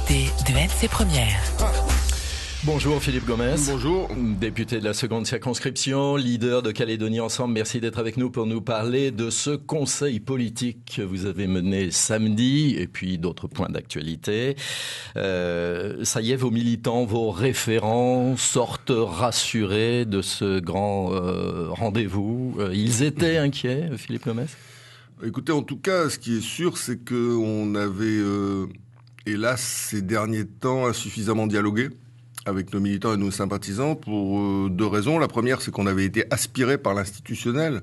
l'invité de MC Première. Bonjour Philippe Gomez. Bonjour. Député de la seconde circonscription, leader de Calédonie Ensemble. Merci d'être avec nous pour nous parler de ce conseil politique que vous avez mené samedi et puis d'autres points d'actualité. Ça y est, vos militants, vos référents sortent rassurés de ce grand rendez-vous. Ils étaient inquiets, Philippe Gomez ? Écoutez, en tout cas, ce qui est sûr, c'est qu'on avait, hélas, ces derniers temps, insuffisamment dialogué avec nos militants et nos sympathisants pour deux raisons. La première, c'est qu'on avait été aspiré par l'institutionnel.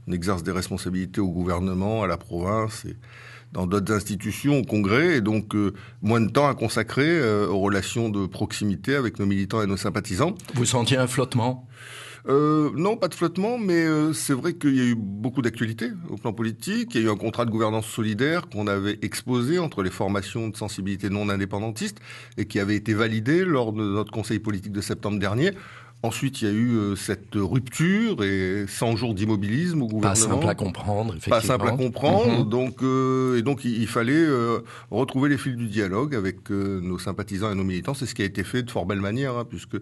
On exerce des responsabilités au gouvernement, à la province et dans d'autres institutions, au Congrès, et donc moins de temps à consacrer aux relations de proximité avec nos militants et nos sympathisants. Vous sentiez un flottement ? Non, pas de flottement, mais c'est vrai qu'il y a eu beaucoup d'actualités au plan politique. Il y a eu un contrat de gouvernance solidaire qu'on avait exposé entre les formations de sensibilité non indépendantistes et qui avait été validé lors de notre conseil politique de septembre dernier. Ensuite, il y a eu cette rupture et 100 jours d'immobilisme au gouvernement. Pas simple à comprendre, effectivement. Pas simple à comprendre. Donc il fallait retrouver les fils du dialogue avec nos sympathisants et nos militants. C'est ce qui a été fait de fort belle manière, puisque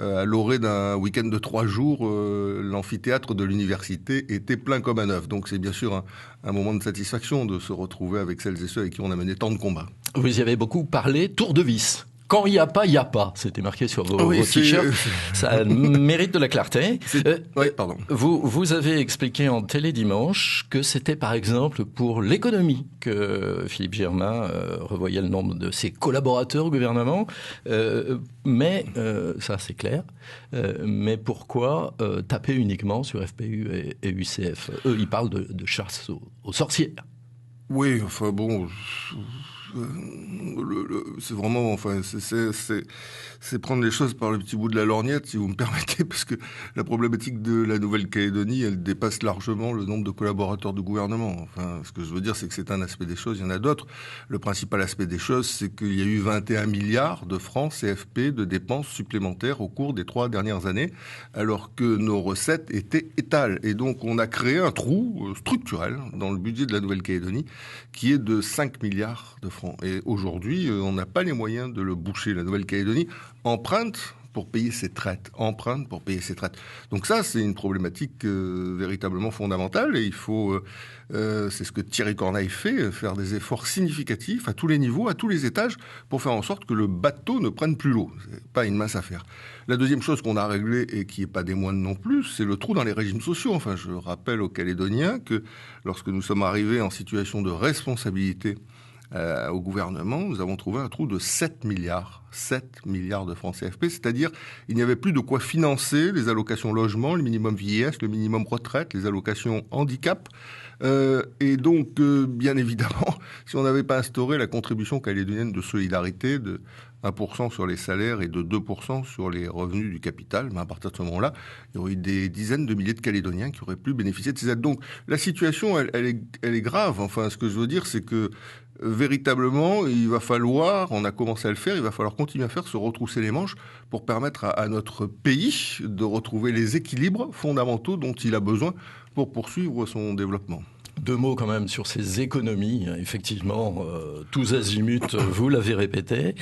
à l'orée d'un week-end de 3 jours, l'amphithéâtre de l'université était plein comme un œuf. Donc c'est bien sûr un moment de satisfaction de se retrouver avec celles et ceux avec qui on a mené tant de combats. Vous y avez beaucoup parlé, tour de vis. Quand il n'y a pas, il n'y a pas. C'était marqué sur vos t-shirts. Ça mérite de la clarté. Oui, pardon. Vous avez expliqué en télé dimanche que c'était par exemple pour l'économie que Philippe Germain revoyait le nombre de ses collaborateurs au gouvernement. Mais, ça c'est clair, mais pourquoi taper uniquement sur FPU et UCF ? Eux, ils parlent de chasse aux sorcières. Oui, enfin bon... c'est vraiment, enfin, c'est prendre les choses par le petit bout de la lorgnette, si vous me permettez, parce que la problématique de la Nouvelle-Calédonie, elle dépasse largement le nombre de collaborateurs du gouvernement. Enfin, ce que je veux dire, c'est que c'est un aspect des choses, il y en a d'autres. Le principal aspect des choses, c'est qu'il y a eu 21 milliards de francs CFP de dépenses supplémentaires au cours des 3 dernières années, alors que nos recettes étaient étales. Et donc, on a créé un trou structurel dans le budget de la Nouvelle-Calédonie, qui est de 5 milliards de francs. Et aujourd'hui, on n'a pas les moyens de le boucher. La Nouvelle-Calédonie emprunte pour payer ses traites. Donc ça, c'est une problématique véritablement fondamentale et il faut, c'est ce que Thierry Corneille fait, faire des efforts significatifs à tous les niveaux, à tous les étages, pour faire en sorte que le bateau ne prenne plus l'eau. C'est pas une mince affaire. La deuxième chose qu'on a réglée et qui est pas des moindres non plus, c'est le trou dans les régimes sociaux. Enfin, je rappelle aux Calédoniens que lorsque nous sommes arrivés en situation de responsabilité au gouvernement, nous avons trouvé un trou de 7 milliards de francs CFP, c'est-à-dire il n'y avait plus de quoi financer les allocations logement, le minimum vieillesse, le minimum retraite, les allocations handicap. Et donc, bien évidemment, si on n'avait pas instauré la contribution calédonienne de solidarité de 1% sur les salaires et de 2% sur les revenus du capital, mais à partir de ce moment-là, il y aurait eu des dizaines de milliers de Calédoniens qui auraient pu bénéficier de ces aides. Donc, la situation, elle est grave. Enfin, ce que je veux dire, c'est que véritablement, il va falloir, on a commencé à le faire, il va falloir continuer à faire, se retrousser les manches pour permettre à notre pays de retrouver les équilibres fondamentaux dont il a besoin pour poursuivre son développement. 2 mots quand même sur ces économies. Effectivement, tous azimuts, vous l'avez répété.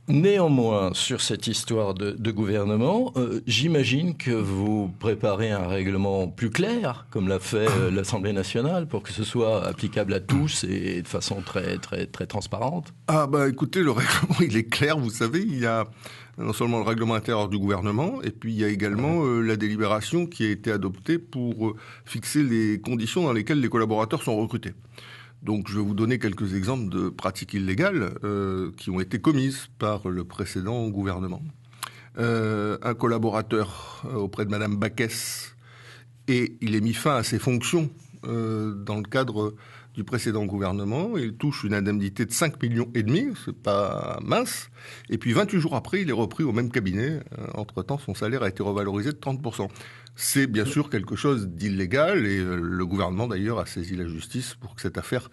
Néanmoins, sur cette histoire de gouvernement, j'imagine que vous préparez un règlement plus clair, comme l'a fait l'Assemblée nationale, pour que ce soit applicable à tous et de façon très, très, très transparente. Ah bah écoutez, le règlement, il est clair, vous savez, il y a non seulement le règlement intérieur du gouvernement, et puis il y a également la délibération qui a été adoptée pour fixer les conditions dans lesquelles les collaborateurs sont recrutés. Donc je vais vous donner quelques exemples de pratiques illégales qui ont été commises par le précédent gouvernement. Un collaborateur auprès de Madame Baquès, et il est mis fin à ses fonctions dans le cadre du précédent gouvernement. Il touche une indemnité de 5,5 millions, c'est pas mince. Et puis 28 jours après, il est repris au même cabinet. Entre-temps, son salaire a été revalorisé de 30%. C'est bien sûr quelque chose d'illégal et le gouvernement d'ailleurs a saisi la justice pour que cette affaire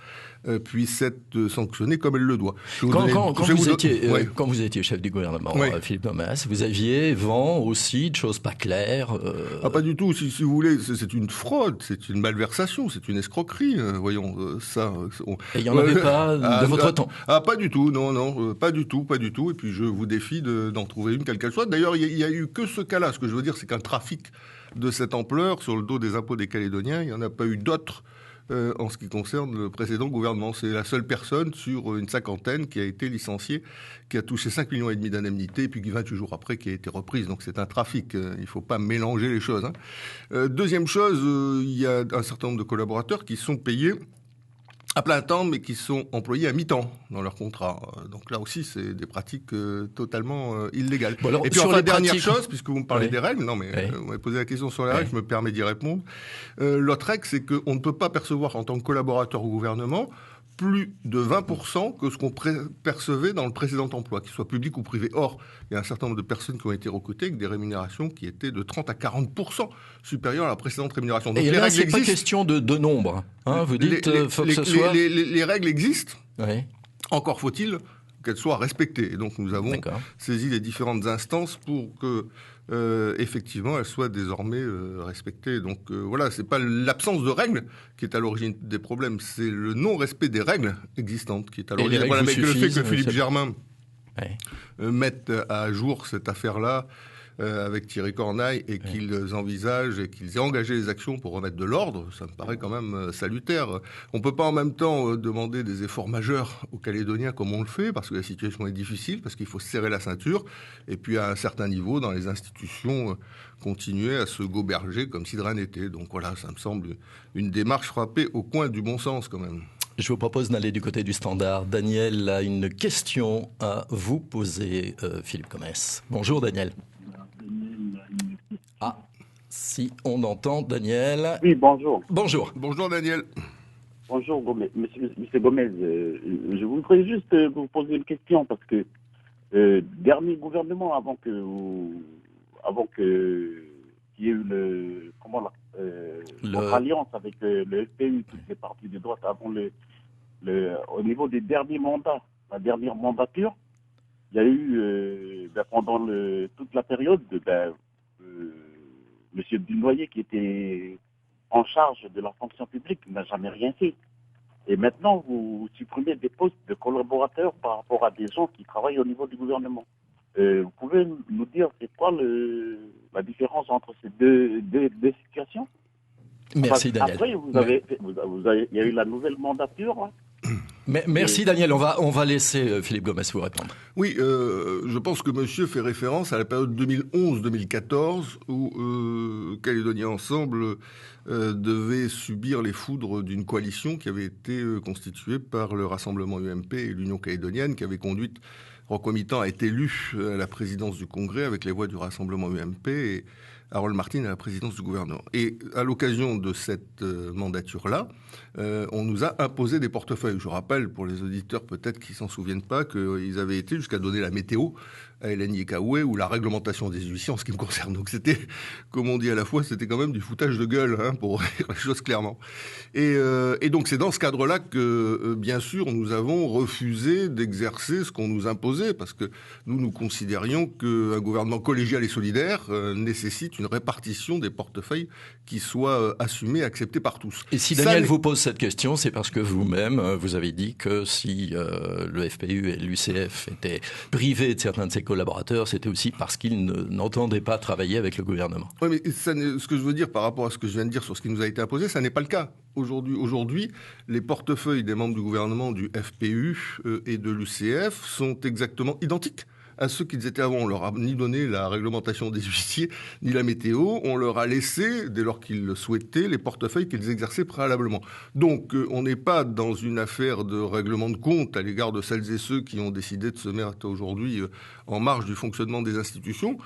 puisse être sanctionnée comme elle le doit. Quand vous étiez chef du gouvernement, Philippe Gomes, vous aviez vent aussi de choses pas claires. Pas du tout. Si vous voulez, c'est une fraude, c'est une malversation, c'est une escroquerie. Voyons ça. Et il n'y en avait pas de votre temps. Pas du tout. Non, pas du tout. Et puis je vous défie d'en trouver une quelle qu'elle soit. D'ailleurs, il y a eu que ce cas-là. Ce que je veux dire, c'est qu'un trafic de cette ampleur sur le dos des impôts des Calédoniens, il n'y en a pas eu d'autres en ce qui concerne le précédent gouvernement. C'est la seule personne sur une cinquantaine qui a été licenciée, qui a touché 5,5 millions d'indemnités, et puis qui 28 jours après qui a été reprise. Donc c'est un trafic. Il ne faut pas mélanger les choses. Deuxième chose, il y a un certain nombre de collaborateurs qui sont payés à plein temps, mais qui sont employés à mi-temps dans leur contrat. Donc là aussi, c'est des pratiques totalement illégales. Bon, alors, et puis enfin, dernière chose, puisque vous me parlez des règles, vous m'avez posé la question sur les règles, je me permets d'y répondre. L'autre règle, c'est qu'on ne peut pas percevoir en tant que collaborateur au gouvernement plus de 20% que ce qu'on percevait dans le précédent emploi, qu'il soit public ou privé. Or, il y a un certain nombre de personnes qui ont été recrutées avec des rémunérations qui étaient de 30 à 40% supérieures à la précédente rémunération. Donc, et là, c'est pas question de nombre. Vous dites faut que ce soit... Les règles existent. Oui. Encore faut-il qu'elles soient respectées. Et donc, nous avons saisi les différentes instances pour que effectivement, elle soit désormais respectée. Donc voilà, c'est pas l'absence de règles qui est à l'origine des problèmes, c'est le non-respect des règles existantes qui est à l'origine. Voilà, mais le fait que Philippe Germain mette à jour cette affaire-là avec Thierry Corneille et qu'ils envisagent et qu'ils aient engagé les actions pour remettre de l'ordre, ça me paraît quand même salutaire. On peut pas en même temps demander des efforts majeurs aux Calédoniens comme on le fait, parce que la situation est difficile, parce qu'il faut serrer la ceinture, et puis à un certain niveau, dans les institutions, continuer à se goberger comme si de rien n'était. Donc voilà, ça me semble une démarche frappée au coin du bon sens quand même. Je vous propose d'aller du côté du Standard. Daniel a une question à vous poser, Philippe Gomes. Bonjour Daniel. Si on entend Daniel. Oui, bonjour. Bonjour. Bonjour Daniel. Bonjour Monsieur Gomes. Je voudrais juste vous poser une question parce que dernier gouvernement avant que qu'il y ait eu votre alliance avec le FPU, toutes les partis de droite, avant au niveau des derniers mandats, la dernière mandature, il y a eu pendant toute la période Monsieur Dunoyer, qui était en charge de la fonction publique, n'a jamais rien fait. Et maintenant, vous supprimez des postes de collaborateurs par rapport à des gens qui travaillent au niveau du gouvernement. Vous pouvez nous dire c'est quoi la différence entre ces deux situations? Merci Daniel. Après, il y a eu la nouvelle mandature. Hein. Merci Daniel, on va laisser Philippe Gomes vous répondre. Oui, je pense que monsieur fait référence à la période 2011-2014 où Calédonia Ensemble devait subir les foudres d'une coalition qui avait été constituée par le Rassemblement UMP et l'Union calédonienne, qui avait conduit Rocco Mitan à être élu à la présidence du Congrès avec les voix du Rassemblement UMP et Harold Martin à la présidence du gouvernement. Et à l'occasion de cette mandature-là, on nous a imposé des portefeuilles. Je rappelle, pour les auditeurs peut-être qui s'en souviennent pas, qu'ils avaient été jusqu'à donner la météo à Hélène Yekaoué ou la réglementation des huissiers en ce qui me concerne. Donc c'était, comme on dit à la fois, c'était quand même du foutage de gueule, pour dire les choses clairement. Et donc c'est dans ce cadre-là que, bien sûr, nous avons refusé d'exercer ce qu'on nous imposait, parce que nous considérions qu'un gouvernement collégial et solidaire nécessite une répartition des portefeuilles qui soit assumée, acceptée par tous. Et si Daniel vous pose cette question, c'est parce que vous-même, vous avez dit que si le FPU et l'UCF étaient privés de certains de ses collaborateurs, c'était aussi parce qu'ils n'entendaient pas travailler avec le gouvernement. Oui, mais ce que je veux dire par rapport à ce que je viens de dire sur ce qui nous a été imposé, ça n'est pas le cas. Aujourd'hui, les portefeuilles des membres du gouvernement du FPU et de l'UCF sont exactement identiques à ceux qu'ils étaient avant. On leur a ni donné la réglementation des huissiers, ni la météo. On leur a laissé, dès lors qu'ils le souhaitaient, les portefeuilles qu'ils exerçaient préalablement. Donc, on n'est pas dans une affaire de règlement de compte à l'égard de celles et ceux qui ont décidé de se mettre aujourd'hui en marge du fonctionnement des institutions,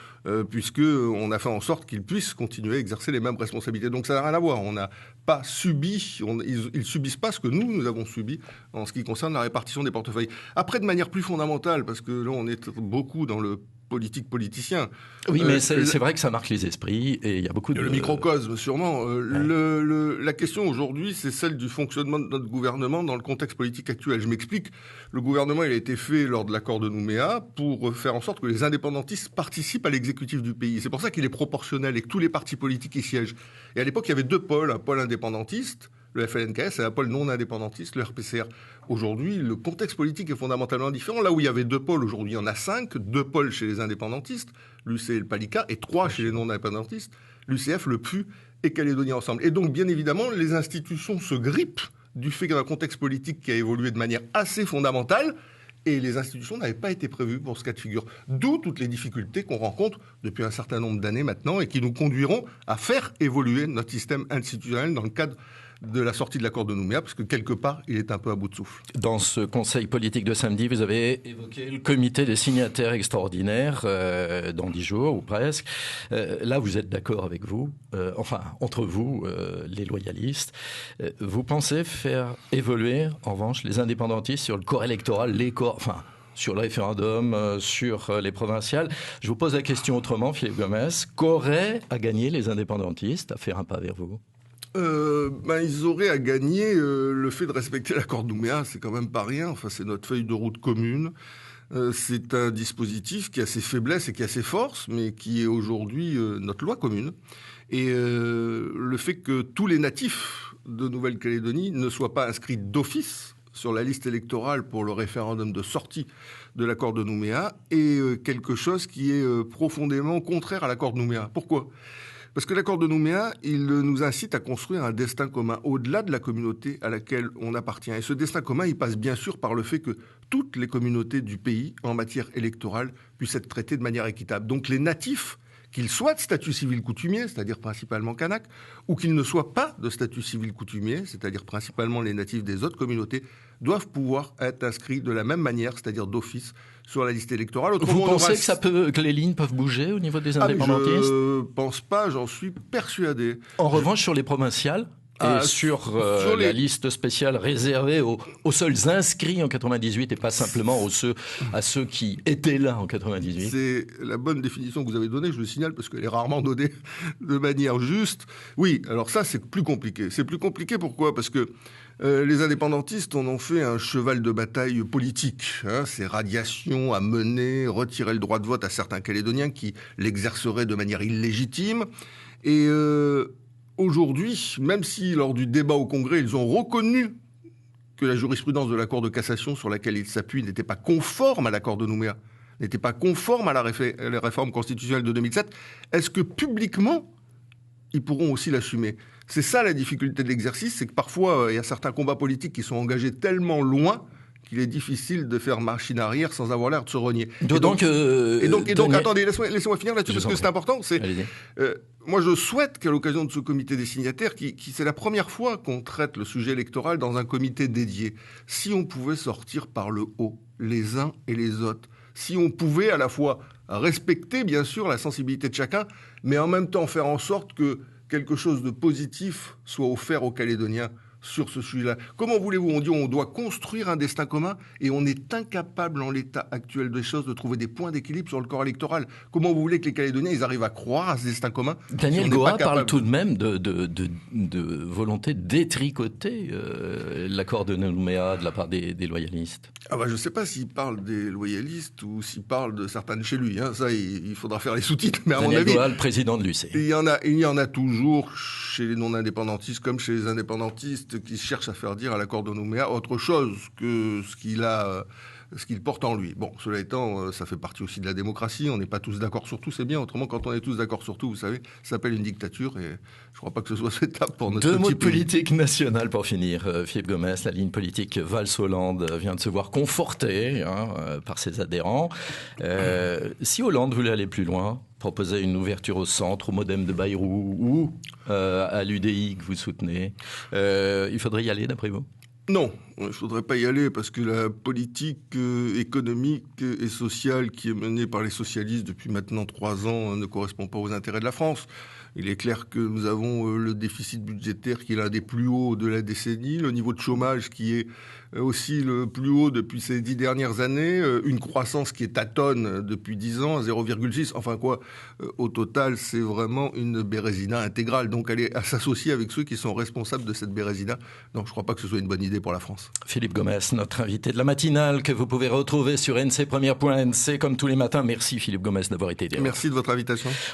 puisque on a fait en sorte qu'ils puissent continuer à exercer les mêmes responsabilités. Donc, ça n'a rien à voir. On n'a pas subi, ils subissent pas ce que nous avons subi en ce qui concerne la répartition des portefeuilles. Après, de manière plus fondamentale, parce que là, on est beaucoup dans le politicien. Oui, mais c'est vrai que ça marque les esprits et il y a beaucoup de... Le microcosme, sûrement. La question aujourd'hui, c'est celle du fonctionnement de notre gouvernement dans le contexte politique actuel. Je m'explique. Le gouvernement, il a été fait lors de l'accord de Nouméa pour faire en sorte que les indépendantistes participent à l'exécutif du pays. C'est pour ça qu'il est proportionnel et que tous les partis politiques y siègent. Et à l'époque, il y avait deux pôles, un pôle indépendantiste, le FLNKS, et un pôle non indépendantiste, le RPCR. Aujourd'hui, le contexte politique est fondamentalement différent. Là où il y avait deux pôles, aujourd'hui, il y en a 5. 2 pôles chez les indépendantistes, l'UC et le PALICA, et 3 chez les non indépendantistes, l'UCF, le PU et Calédonie Ensemble. Et donc, bien évidemment, les institutions se grippent du fait d'un contexte politique qui a évolué de manière assez fondamentale, et les institutions n'avaient pas été prévues pour ce cas de figure. D'où toutes les difficultés qu'on rencontre depuis un certain nombre d'années maintenant et qui nous conduiront à faire évoluer notre système institutionnel dans le cadre de la sortie de l'accord de Nouméa, parce que quelque part, il est un peu à bout de souffle. Dans ce conseil politique de samedi, vous avez évoqué le comité des signataires extraordinaires dans 10 jours, ou presque. Là, vous êtes d'accord avec vous, entre vous, les loyalistes. Vous pensez faire évoluer, en revanche, les indépendantistes sur le corps électoral, sur le référendum, sur les provinciales. Je vous pose la question autrement, Philippe Gomes. Qu'auraient à gagner les indépendantistes à faire un pas vers vous ? Ils auraient à gagner le fait de respecter l'accord de Nouméa, c'est quand même pas rien. Enfin, c'est notre feuille de route commune. C'est un dispositif qui a ses faiblesses et qui a ses forces, mais qui est aujourd'hui notre loi commune. Et le fait que tous les natifs de Nouvelle-Calédonie ne soient pas inscrits d'office sur la liste électorale pour le référendum de sortie de l'accord de Nouméa est quelque chose qui est profondément contraire à l'accord de Nouméa. Pourquoi ? Parce que l'accord de Nouméa, il nous incite à construire un destin commun au-delà de la communauté à laquelle on appartient. Et ce destin commun, il passe bien sûr par le fait que toutes les communautés du pays, en matière électorale, puissent être traitées de manière équitable. Donc les natifs, qu'ils soient de statut civil coutumier, c'est-à-dire principalement kanak, ou qu'ils ne soient pas de statut civil coutumier, c'est-à-dire principalement les natifs des autres communautés, doivent pouvoir être inscrits de la même manière, c'est-à-dire d'office, sur la liste électorale. Autrement, vous pensez que les lignes peuvent bouger au niveau des indépendantistes ? Je pense pas, j'en suis persuadé. En revanche, sur les provinciales et sur la liste spéciale réservée aux seuls inscrits en 98 et pas simplement à ceux qui étaient là en 98. C'est la bonne définition que vous avez donnée, je le signale, parce qu'elle est rarement donnée de manière juste. Oui, alors ça, c'est plus compliqué. C'est plus compliqué, pourquoi ? Parce que les indépendantistes en ont fait un cheval de bataille politique. C'est radiation à mener, retirer le droit de vote à certains Calédoniens qui l'exerceraient de manière illégitime. Et aujourd'hui, même si lors du débat au Congrès, ils ont reconnu que la jurisprudence de la Cour de cassation sur laquelle ils s'appuient n'était pas conforme à l'accord de Nouméa, n'était pas conforme à la réforme constitutionnelle de 2007, est-ce que publiquement, ils pourront aussi l'assumer ? C'est ça la difficulté de l'exercice, c'est que parfois, il y a certains combats politiques qui sont engagés tellement loin qu'il est difficile de faire machine arrière sans avoir l'air de se renier. Donc, attendez, laissez-moi finir là-dessus, parce que c'est important. Moi, je souhaite qu'à l'occasion de ce comité des signataires, c'est la première fois qu'on traite le sujet électoral dans un comité dédié, si on pouvait sortir par le haut, les uns et les autres, si on pouvait à la fois respecter, bien sûr, la sensibilité de chacun, mais en même temps faire en sorte que quelque chose de positif soit offert aux Calédoniens sur ce sujet-là. Comment voulez-vous ? On dit on doit construire un destin commun et on est incapable en l'état actuel des choses de trouver des points d'équilibre sur le corps électoral. Comment vous voulez que les Calédoniens ils arrivent à croire à ce destin commun ? Daniel Goa parle tout de même de volonté de détricoter l'accord de Nouméa de la part des loyalistes. Je ne sais pas s'il parle des loyalistes ou s'il parle de certains de chez lui. Ça, il faudra faire les sous-titres. Mais à Daniel mon avis, Goa, le président de l'UC. Il y en a toujours chez les non-indépendantistes comme chez les indépendantistes qui cherchent à faire dire à l'accord de Nouméa autre chose que ce qu'il porte en lui. Bon, cela étant, ça fait partie aussi de la démocratie. On n'est pas tous d'accord sur tout, c'est bien. Autrement, quand on est tous d'accord sur tout, vous savez, ça s'appelle une dictature et je ne crois pas que ce soit souhaitable pour notre Deux mots de pays. politique nationale pour finir. Philippe Gomes, la ligne politique Valls-Hollande vient de se voir confortée par ses adhérents. Si Hollande voulait aller plus loin, proposer une ouverture au centre, au modem de Bayrou ou à l'UDI que vous soutenez, il faudrait y aller d'après vous ? Non, il ne faudrait pas y aller parce que la politique économique et sociale qui est menée par les socialistes depuis maintenant 3 ans ne correspond pas aux intérêts de la France. Il est clair que nous avons le déficit budgétaire qui est l'un des plus hauts de la décennie, le niveau de chômage qui est aussi le plus haut depuis ces 10 dernières années, une croissance qui est tâtonne depuis 10 ans, 0,6. Enfin quoi, au total, c'est vraiment une bérésina intégrale. Donc elle est à s'associer avec ceux qui sont responsables de cette bérésina. Donc je ne crois pas que ce soit une bonne idée pour la France. Philippe Gomès, notre invité de la matinale, que vous pouvez retrouver sur ncpremière.nc comme tous les matins. Merci Philippe Gomès d'avoir été là. Merci de votre invitation.